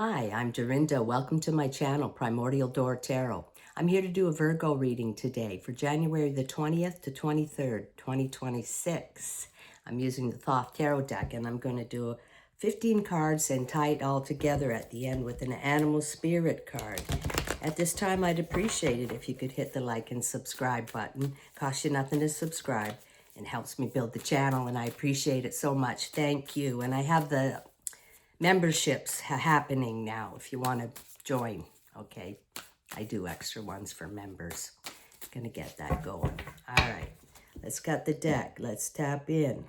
Hi, I'm Dorinda. Welcome to my channel, PrimordialDor Tarot. I'm here to do a Virgo reading today for January the 20th to 23rd, 2026. I'm using the Thoth Tarot deck, and I'm going to do 15 cards and tie it all together at the end with an animal spirit card. At this time, I'd appreciate it if you could hit the like and subscribe button. Costs you nothing to subscribe and helps me build the channel, and I appreciate it so much. Thank you. And I have the memberships happening now if you want to join. Okay, I do extra ones for members. Gonna get that going. All right, let's cut the deck. Let's tap in.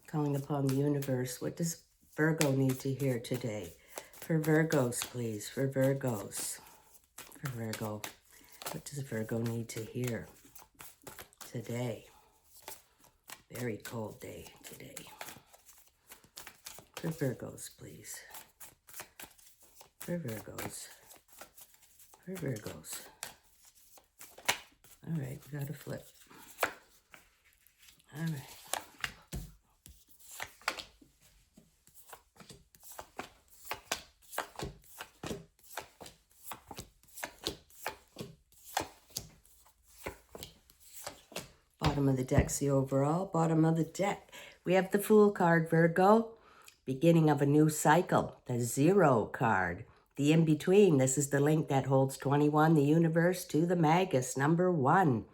Calling upon the universe. What does Virgo need to hear today? For Virgos, please. For Virgos. For Virgo. What does Virgo need to hear today? Very cold day today. For Virgos, please. For Virgos. For Virgos. All right, we got to flip. All right. Bottom of the deck's the overall. Bottom of the deck, we have the Fool card, Virgo. Beginning of a new cycle. The Zero card. The in-between. This is the link that holds 21, the universe, to the Magus, number 1.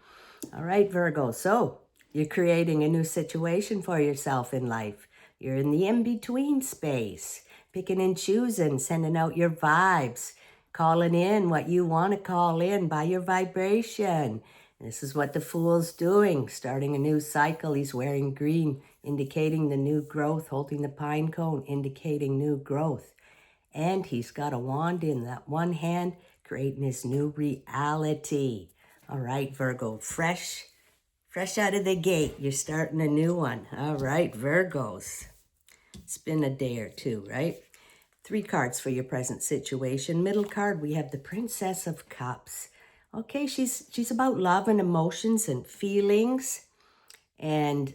All right, Virgo. So, you're creating a new situation for yourself in life. You're in the in-between space. Picking and choosing, sending out your vibes. Calling in what you want to call in by your vibration. This is what the Fool's doing, starting a new cycle. He's wearing green, indicating the new growth, holding the pine cone, indicating new growth. And he's got a wand in that one hand, creating his new reality. All right, Virgo, fresh out of the gate. You're starting a new one. All right, Virgos. It's been a day or two, right? 3 cards for your present situation. Middle card, we have the Princess of Cups. Okay, she's about love and emotions and feelings, and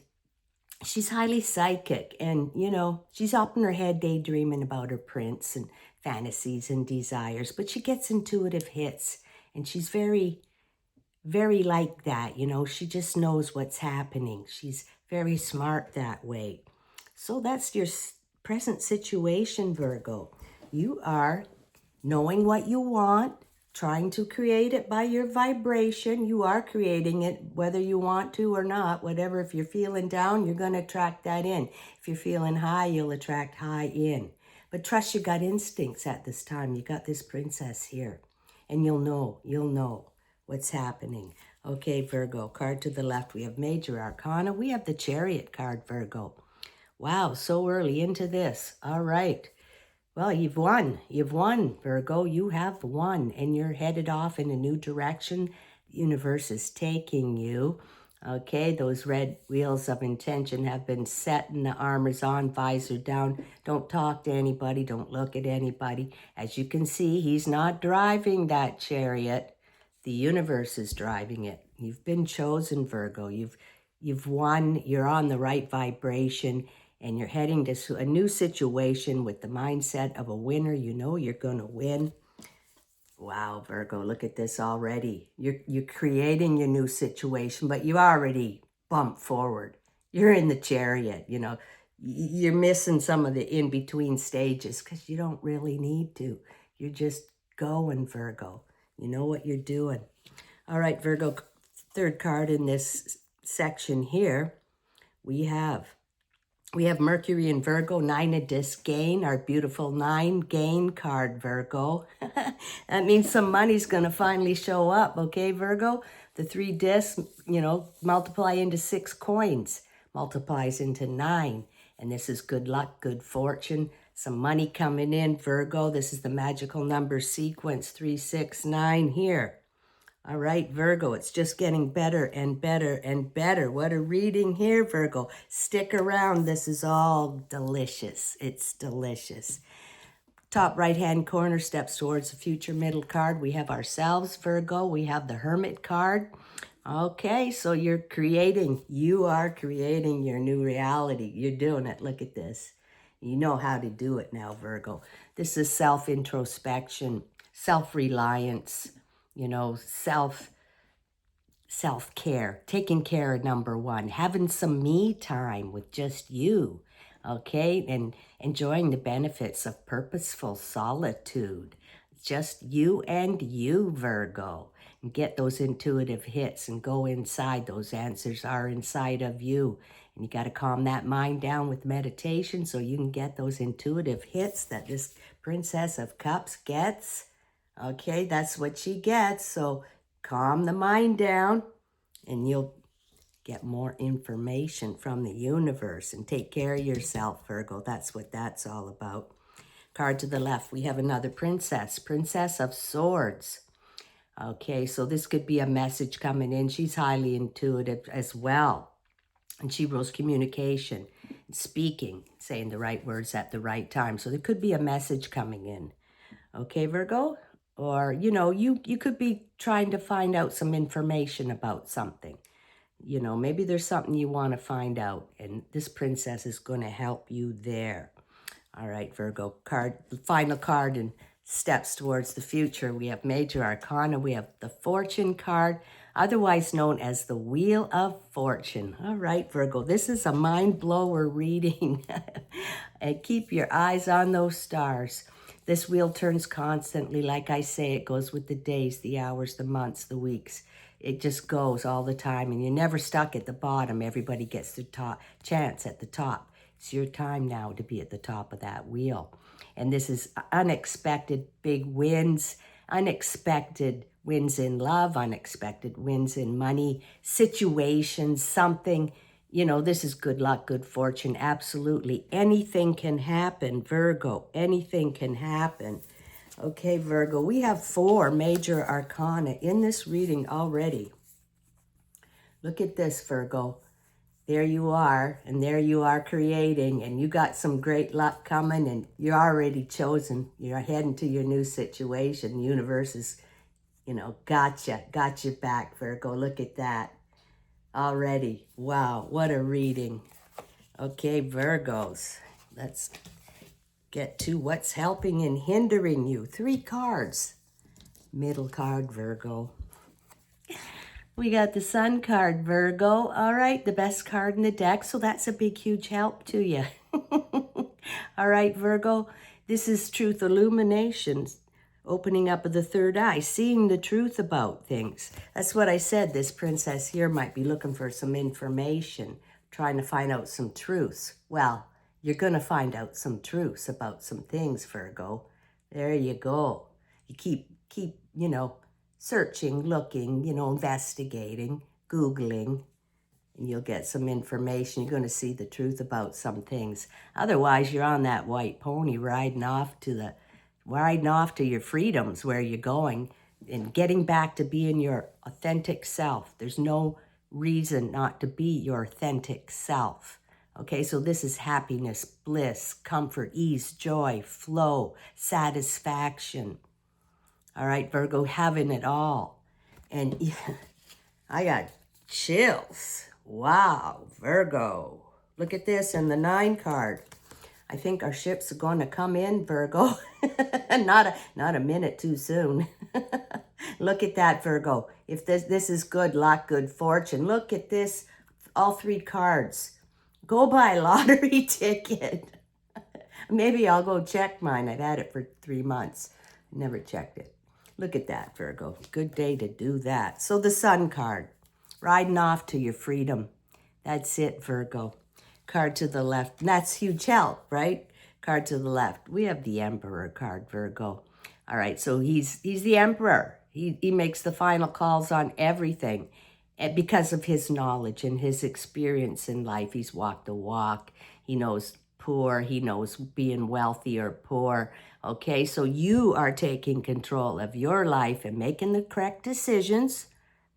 she's highly psychic, and, you know, she's up in her head daydreaming about her prince and fantasies and desires, but she gets intuitive hits, and she's very, very like that, you know. She just knows what's happening. She's very smart that way. So that's your present situation, Virgo. You are knowing what you want, trying to create it by your vibration. You are creating it whether you want to or not. Whatever, if you're feeling down, you're going to attract that in. If you're feeling high, you'll attract high in. But trust your gut instincts at this time. You got this princess here, and you'll know what's happening. Okay, Virgo, card to the left, we have Major Arcana. We have the Chariot card, Virgo. Wow, so early into this. All right. Well, you've won, Virgo. You have won, and you're headed off in a new direction. The universe is taking you. Okay, those red wheels of intention have been set, and the armor's on, visor down. Don't talk to anybody. Don't look at anybody. As you can see, he's not driving that chariot. The universe is driving it. You've been chosen, Virgo. You've won. You're on the right vibration. And you're heading to a new situation with the mindset of a winner. You know you're going to win. Wow, Virgo, look at this already. You're creating your new situation, but you already bumped forward. You're in the chariot, you know. You're missing some of the in-between stages because you don't really need to. You're just going, Virgo. You know what you're doing. All right, Virgo, third card in this section here, we have Mercury in Virgo, 9 of disc gain, our beautiful 9 gain card, Virgo. That means some money's going to finally show up, okay, Virgo? The 3 discs, you know, multiply into 6 coins, multiplies into 9. And this is good luck, good fortune, some money coming in, Virgo. This is the magical number sequence, 369 here. All right, Virgo, it's just getting better and better and better. What a reading here, Virgo. Stick around. This is all delicious. It's delicious. Top right-hand corner steps towards the future middle card. We have ourselves, Virgo. We have the Hermit card. Okay, so you are creating your new reality. You're doing it. Look at this. You know how to do it now, Virgo. This is self-introspection, self-reliance, you know, self-care, taking care of number one, having some me time with just you, okay? And enjoying the benefits of purposeful solitude. Just you and you, Virgo. And get those intuitive hits and go inside. Those answers are inside of you. And you got to calm that mind down with meditation so you can get those intuitive hits that this Princess of Cups gets. Okay, that's what she gets. So calm the mind down and you'll get more information from the universe. And take care of yourself, Virgo. That's what that's all about. Card to the left, we have another princess, Princess of Swords. Okay, so this could be a message coming in. She's highly intuitive as well. And she rules communication, speaking, saying the right words at the right time. So there could be a message coming in. Okay, Virgo? Or, you know, you could be trying to find out some information about something. You know, maybe there's something you want to find out, and this princess is going to help you there. All right, Virgo, the final card and steps towards the future. We have Major Arcana. We have the Fortune card, otherwise known as the Wheel of Fortune. All right, Virgo, this is a mind blower reading. And keep your eyes on those stars. This wheel turns constantly. Like I say, it goes with the days, the hours, the months, the weeks. It just goes all the time, and you're never stuck at the bottom. Everybody gets their chance at the top. It's your time now to be at the top of that wheel. And this is unexpected big wins, unexpected wins in love, unexpected wins in money, situations, something. You know, this is good luck, good fortune. Absolutely. Anything can happen, Virgo. Anything can happen. Okay, Virgo, we have 4 major arcana in this reading already. Look at this, Virgo. There you are, and there you are creating, and you got some great luck coming, and you're already chosen. You're heading to your new situation. The universe is, you know, got you back, Virgo. Look at that already. Wow, what a reading. Okay, Virgos, let's get to what's helping and hindering you. 3 cards. Middle card, Virgo. We got the Sun card, Virgo. All right, the best card in the deck, so that's a big, huge help to you. All right, Virgo, this is truth illuminations, opening up of the third eye, seeing the truth about things. That's what I said. This princess here might be looking for some information, trying to find out some truths. Well, you're going to find out some truths about some things, Virgo. There you go. You keep, you know, searching, looking, you know, investigating, Googling, and you'll get some information. You're going to see the truth about some things. Otherwise, you're on that white pony riding off to your freedoms, where you're going, and getting back to being your authentic self. There's no reason not to be your authentic self. Okay, so this is happiness, bliss, comfort, ease, joy, flow, satisfaction. All right, Virgo, having it all. And I got chills. Wow, Virgo. Look at this in the 9 card. I think our ships are going to come in, Virgo. not a minute too soon. Look at that, Virgo. If this is good luck, good fortune. Look at this, all 3 cards. Go buy a lottery ticket. Maybe I'll go check mine. I've had it for 3 months. Never checked it. Look at that, Virgo. Good day to do that. So the Sun card, riding off to your freedom. That's it, Virgo. Card to the left. And that's huge help, right? Card to the left. We have the Emperor card, Virgo. All right, so he's the Emperor. He makes the final calls on everything. And because of his knowledge and his experience in life, he's walked the walk. He knows poor. He knows being wealthy or poor. Okay, so you are taking control of your life and making the correct decisions,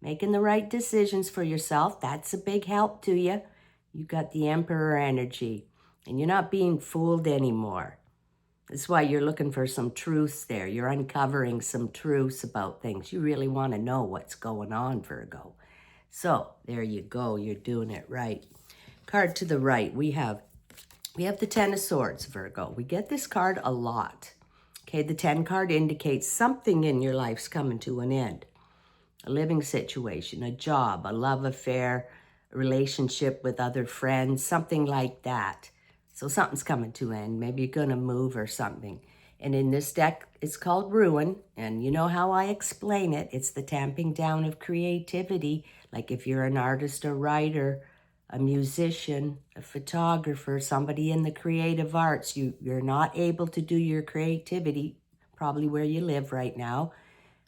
making the right decisions for yourself. That's a big help to you. You got the Emperor energy, and you're not being fooled anymore. That's why you're looking for some truths there. You're uncovering some truths about things. You really want to know what's going on, Virgo. So there you go. You're doing it right. Card to the right, we have the Ten of Swords, Virgo. We get this card a lot. Okay, the 10 card indicates something in your life's coming to an end. A living situation, a job, a love affair, a relationship with other friends, something like that. So something's coming to an end. Maybe you're going to move or something. And in this deck, it's called Ruin. And you know how I explain it. It's the tamping down of creativity. Like if you're an artist, a writer, a musician, a photographer, somebody in the creative arts, you're not able to do your creativity, probably where you live right now,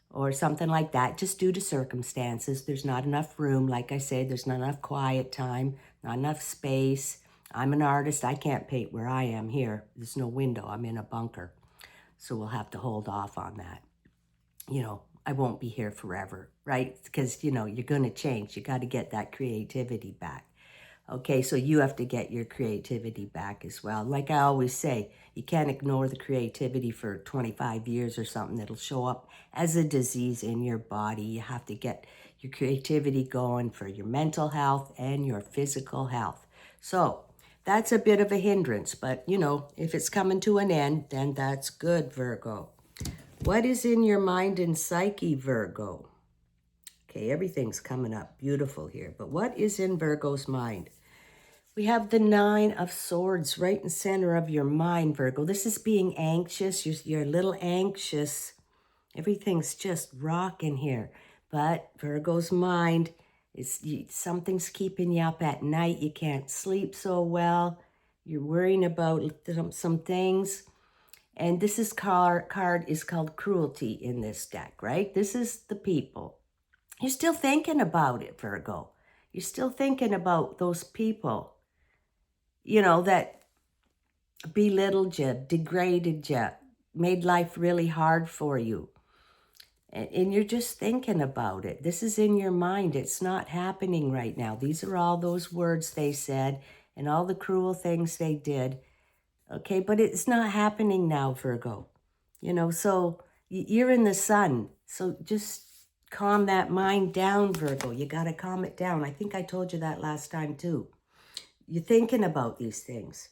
or something like that, just due to circumstances. There's not enough room. Like I say, there's not enough quiet time, not enough space. I'm an artist. I can't paint where I am here. There's no window. I'm in a bunker. So we'll have to hold off on that. You know, I won't be here forever, right? Because, you know, you're going to change. You got to get that creativity back. Okay, so you have to get your creativity back as well. Like I always say, you can't ignore the creativity for 25 years or something. It'll show up as a disease in your body. You have to get your creativity going for your mental health and your physical health. So that's a bit of a hindrance, but you know, if it's coming to an end, then that's good, Virgo. What is in your mind and psyche, Virgo? Okay, everything's coming up beautiful here. But what is in Virgo's mind? We have the 9 of Swords right in the center of your mind, Virgo. This is being anxious. You're a little anxious. Everything's just rocking here. But Virgo's mind, something's keeping you up at night. You can't sleep so well. You're worrying about some things. And this is card is called Cruelty in this deck, right? This is the people. You're still thinking about it, Virgo. You're still thinking about those people, you know, that belittled you, degraded you, made life really hard for you. And you're just thinking about it. This is in your mind. It's not happening right now. These are all those words they said and all the cruel things they did. Okay, but it's not happening now, Virgo. You know, so you're in the sun. So just calm that mind down, Virgo. You got to calm it down. I think I told you that last time too. You're thinking about these things.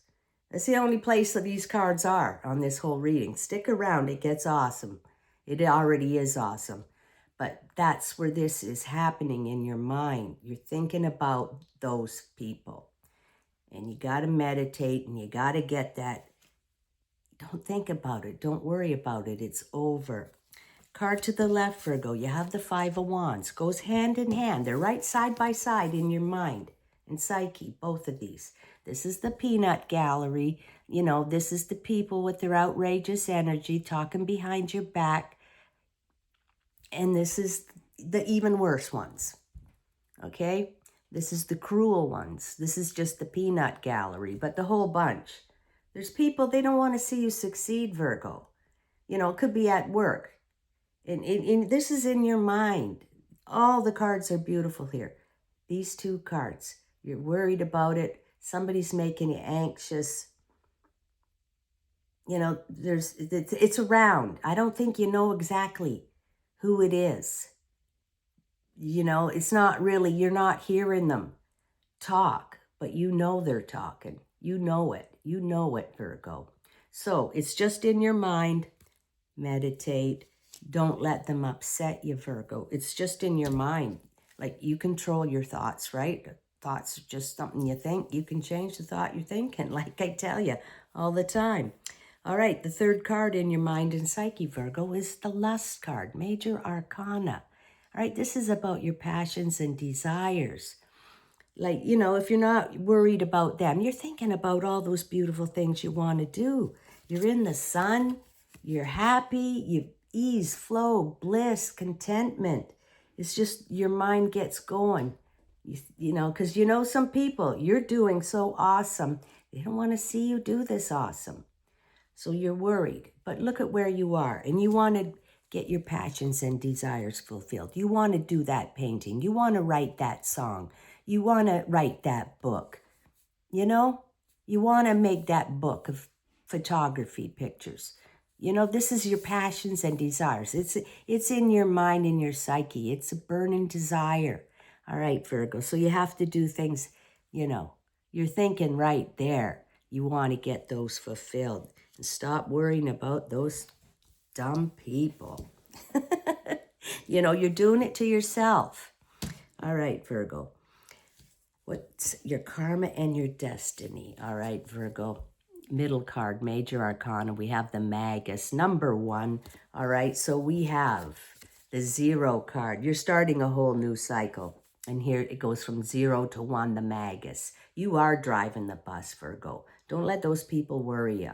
That's the only place that these cards are on this whole reading. Stick around. It gets awesome. It already is awesome. But that's where this is happening in your mind. You're thinking about those people. And you got to meditate and you got to get that. Don't think about it. Don't worry about it. It's over. Card to the left, Virgo. You have the 5 of Wands. Goes hand in hand. They're right side by side in your mind and psyche, both of these. This is the peanut gallery. You know, this is the people with their outrageous energy talking behind your back. And this is the even worse ones. Okay? This is the cruel ones. This is just the peanut gallery, but the whole bunch. There's people, they don't want to see you succeed, Virgo. You know, it could be at work. And this is in your mind. All the cards are beautiful here. These 2 cards. You're worried about it. Somebody's making you anxious. You know, it's around. I don't think you know exactly who it is. You know, it's not really, you're not hearing them talk, but you know they're talking. You know it. You know it, Virgo. So it's just in your mind. Meditate. Don't let them upset you, Virgo. It's just in your mind. Like, you control your thoughts, right? Thoughts are just something you think. You can change the thought you're thinking, like I tell you all the time. All right, the 3rd card in your mind and psyche, Virgo, is the Lust card, Major Arcana. All right, this is about your passions and desires. Like, you know, if you're not worried about them, you're thinking about all those beautiful things you want to do. You're in the sun. You're happy. You ease, flow, bliss, contentment. It's just your mind gets going. You know, because you know some people, you're doing so awesome. They don't want to see you do this awesome. So you're worried. But look at where you are. And you want to get your passions and desires fulfilled. You want to do that painting. You want to write that song. You want to write that book. You know, you want to make that book of photography pictures. You know, this is your passions and desires. It's in your mind and your psyche. It's a burning desire. All right, Virgo. So you have to do things, you know, you're thinking right there. You want to get those fulfilled. And stop worrying about those dumb people. You know, you're doing it to yourself. All right, Virgo. What's your karma and your destiny? All right, Virgo. Middle card, Major Arcana. We have the Magus, number 1. All right, so we have the 0 card. You're starting a whole new cycle. And here it goes from 0 to 1, the Magus. You are driving the bus, Virgo. Don't let those people worry you.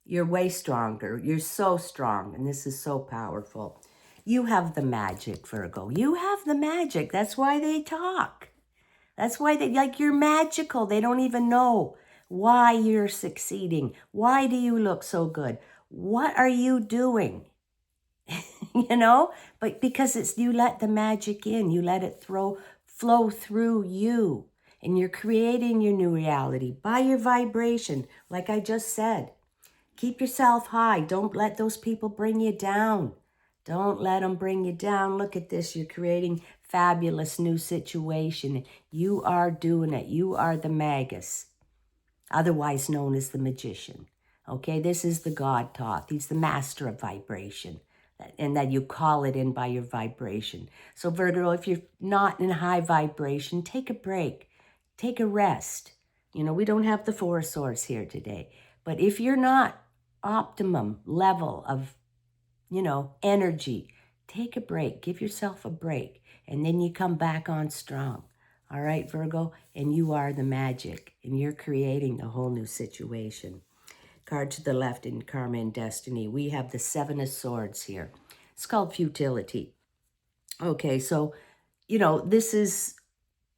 You're way stronger. You're so strong, and this is so powerful. You have the magic, Virgo. You have the magic. That's why they talk. That's why they, like, you're magical. They don't even know why you're succeeding. Why do you look so good? What are you doing? You know, but because it's, you let the magic in, you let it flow through you, and you're creating your new reality by your vibration. Like I just said, keep yourself high. Don't let those people bring you down. Don't let them bring you down. Look at this. You're creating fabulous new situation. You are doing it. You are the Magus, otherwise known as the Magician. Okay, this is the God Thoth. He's the master of vibration, and that you call it in by your vibration. So Virgo, if you're not in high vibration, take a break. Take a rest. You know, we don't have the 4 swords here today. But if you're not optimum level of, you know, energy, take a break. Give yourself a break. And then you come back on strong. All right, Virgo? And you are the magic. And you're creating a whole new situation. Card to the left in Karma and Destiny. We have the 7 of Swords here. It's called futility. Okay, so, you know, this is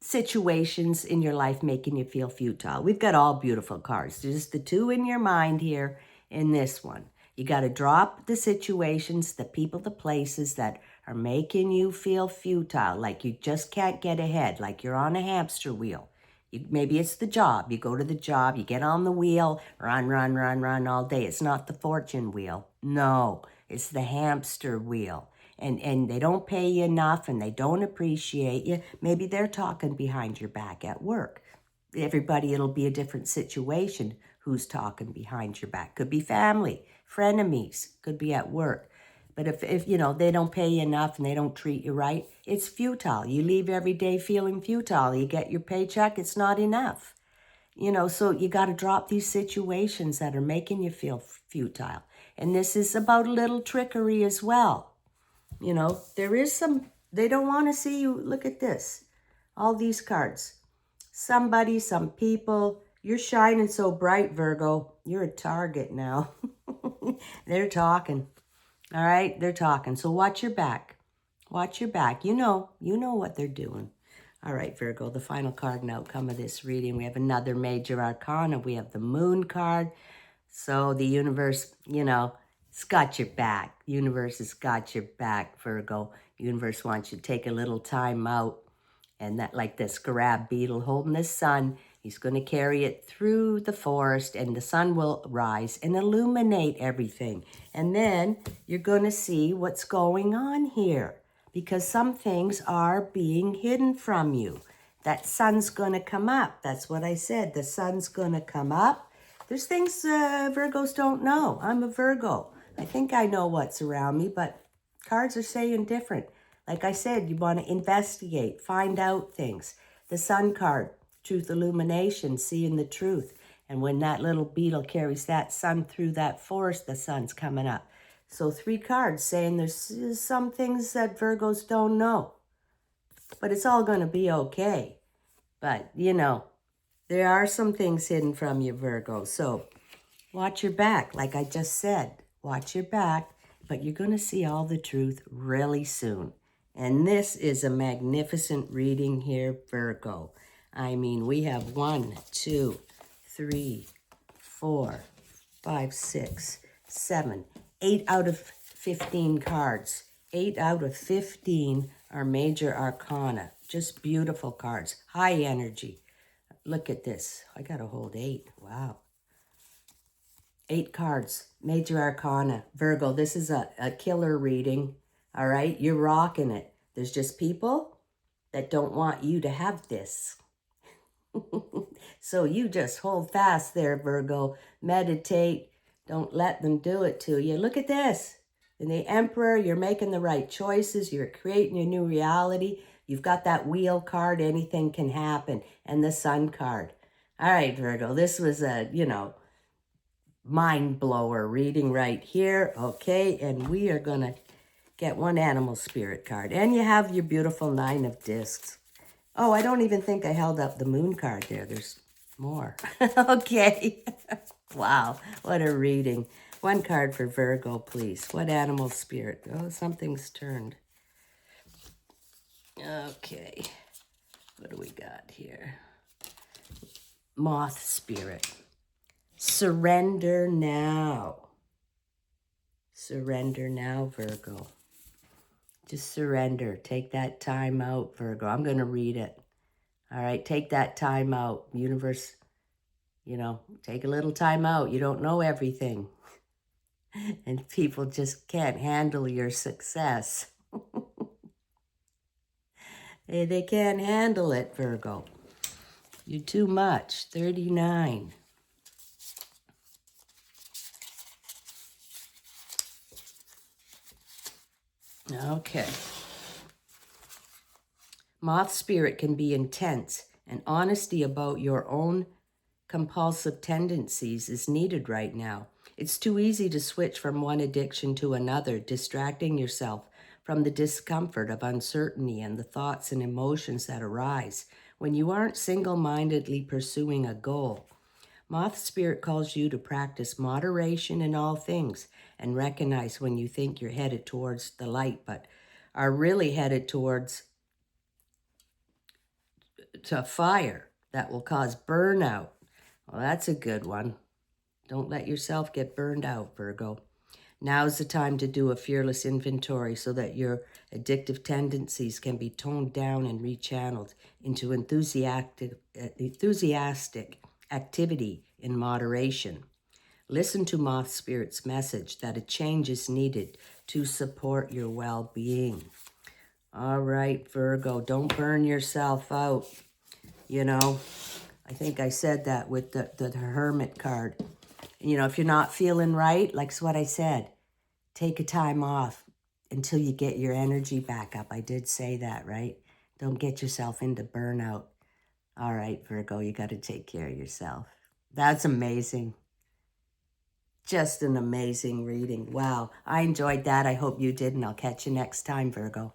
situations in your life making you feel futile. We've got all beautiful cards. There's the 2 in your mind here in this one. You got to drop the situations, the people, the places that are making you feel futile, like you just can't get ahead, like you're on a hamster wheel. Maybe it's the job. You go to the job, you get on the wheel, run all day. It's not the fortune wheel. No, it's the hamster wheel. And they don't pay you enough, and they don't appreciate you. Maybe they're talking behind your back at work. Everybody, it'll be a different situation who's talking behind your back. Could be family, frenemies, could be at work. But if you know, they don't pay you enough and they don't treat you right, it's futile. You leave every day feeling futile. You get your paycheck, it's not enough. You know, so you got to drop these situations that are making you feel futile. And this is about a little trickery as well. You know, there is some, they don't want to see you. Look at this. All these cards. Somebody, some people. You're shining so bright, Virgo. You're a target now. They're talking. All right? They're talking. So watch your back. Watch your back. You know what they're doing. All right, Virgo, the final card and outcome of this reading. We have another major arcana. We have the Moon card. So the universe, you know, it's got your back. Universe has got your back, Virgo. Universe wants you to take a little time out. And that, like this crab beetle holding the sun, he's going to carry it through the forest, and the sun will rise and illuminate everything. And then you're going to see what's going on here, because some things are being hidden from you. That sun's going to come up. That's what I said. The sun's going to come up. There's things Virgos don't know. I'm a Virgo. I think I know what's around me, but cards are saying different. Like I said, you want to investigate, find out things. The Sun card, truth illumination, seeing the truth. And when that little beetle carries that sun through that forest, the sun's coming up. So 3 cards saying there's some things that Virgos don't know. But it's all going to be okay. But, you know, there are some things hidden from you, Virgo. So watch your back, like I just said. Watch your back, but you're going to see all the truth really soon. And this is a magnificent reading here, Virgo. I mean, we have 1, 2, 3, 4, 5, 6, 7, 8 out of 15 cards. 8 out of 15 are major arcana. Just beautiful cards. High energy. Look at this. I got to hold 8. Wow. 8 cards. Major arcana. Virgo, this is a killer reading. All right? You're rocking it. There's just people that don't want you to have this. So you just hold fast there, Virgo. Meditate. Don't let them do it to you. Look at this. In the Emperor, you're making the right choices. You're creating a new reality. You've got that wheel card. Anything can happen. And the Sun card. All right, Virgo. This was a, mind blower reading right here. Okay, and we are going to get one animal spirit card. And you have your beautiful 9 of discs. Oh, I don't even think I held up the moon card there. There's more. Okay. Wow, what a reading. One card for Virgo, please. What animal spirit? Oh, something's turned. Okay. What do we got here? Moth spirit. Surrender now. Surrender now, Virgo. Just surrender. Take that time out, Virgo. I'm going to read it. All right, take that time out. Universe, take a little time out. You don't know everything. And people just can't handle your success. They can't handle it, Virgo. You're too much. 39. Okay. Moth spirit can be intense, and honesty about your own compulsive tendencies is needed right now. It's too easy to switch from one addiction to another, distracting yourself from the discomfort of uncertainty and the thoughts and emotions that arise when you aren't single-mindedly pursuing a goal. Moth spirit calls you to practice moderation in all things and recognize when you think you're headed towards the light, but are really headed towards to fire that will cause burnout. Well, that's a good one. Don't let yourself get burned out, Virgo. Now's the time to do a fearless inventory so that your addictive tendencies can be toned down and rechanneled into enthusiastic activity in moderation. Listen to Moth Spirit's message that a change is needed to support your well-being. All right, Virgo, don't burn yourself out. I think I said that with the Hermit card. If you're not feeling right, like what I said, take a time off until you get your energy back up. I did say that, right? Don't get yourself into burnout. All right, Virgo, you got to take care of yourself. That's amazing. Just an amazing reading. Wow, I enjoyed that. I hope you did, and I'll catch you next time, Virgo.